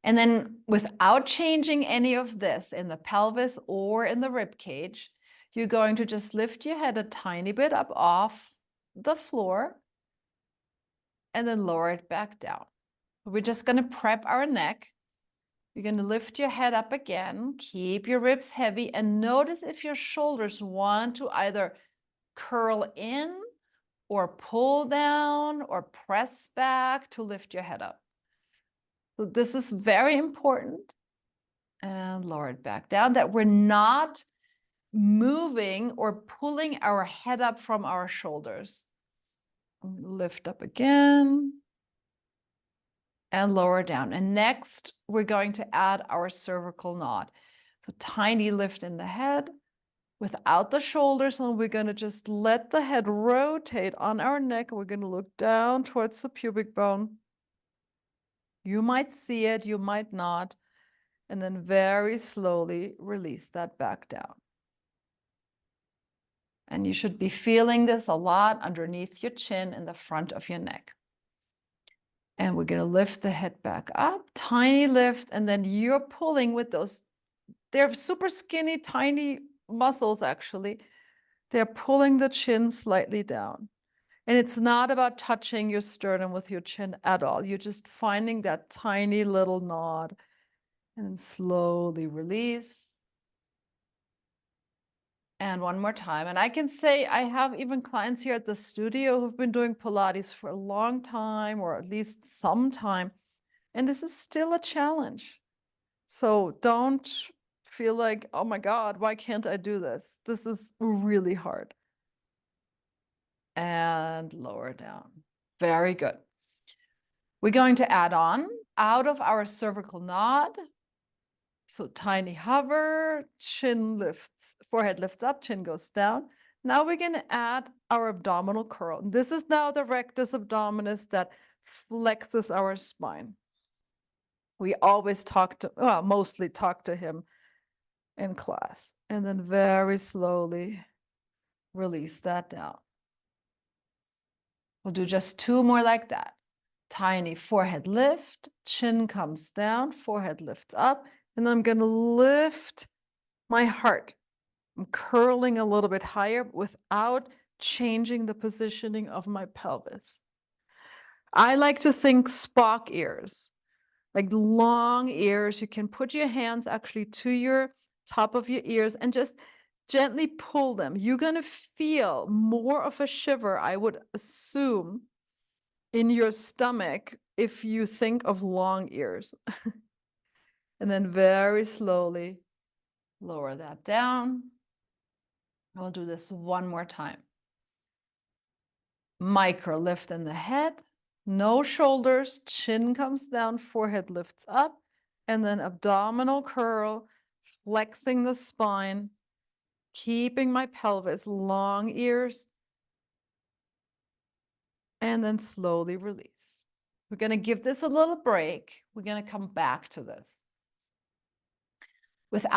And then without changing any of this in the pelvis or in the rib cage, you're going to just lift your head a tiny bit up off the floor and then lower it back down. We're just going to prep our neck. You're going to lift your head up again, keep your ribs heavy, and notice if your shoulders want to either curl in or pull down or press back to lift your head up. So this is very important. And lower it back down, that we're not moving or pulling our head up from our shoulders. Lift up again and lower down. And next, we're going to add our cervical knot. So tiny lift in the head without the shoulders, and we're going to just let the head rotate on our neck. We're going to look down towards the pubic bone. You might see it, you might not. And then very slowly release that back down. And you should be feeling this a lot underneath your chin and the front of your neck. And we're going to lift the head back up, tiny lift, and then you're pulling with those. They're super skinny, tiny muscles, actually. They're pulling the chin slightly down. And it's not about touching your sternum with your chin at all. You're just finding that tiny little nod and then slowly release. And one more time. And I can say I have even clients here at the studio who've been doing Pilates for a long time, or at least some time. And this is still a challenge. So don't feel like, oh my God, why can't I do this? This is really hard. And lower down. Very good. We're going to add on out of our cervical knot. So tiny hover, chin lifts, forehead lifts up, chin goes down. Now we're going to add our abdominal curl. This is now the rectus abdominis that flexes our spine. We always mostly talk to him in class. And then very slowly release that down. We'll do just two more like that. Tiny forehead lift, chin comes down, forehead lifts up. And then I'm going to lift my heart. I'm curling a little bit higher without changing the positioning of my pelvis. I like to think Spock ears, like long ears. You can put your hands actually to your top of your ears and just gently pull them. You're going to feel more of a shiver, I would assume, in your stomach if you think of long ears. And then very slowly lower that down. I'll do this one more time. Micro lift in the head, no shoulders, chin comes down, forehead lifts up, and then abdominal curl, flexing the spine, keeping my pelvis, long ears, and then slowly release. We're going to give this a little break. We're going to come back to this. Without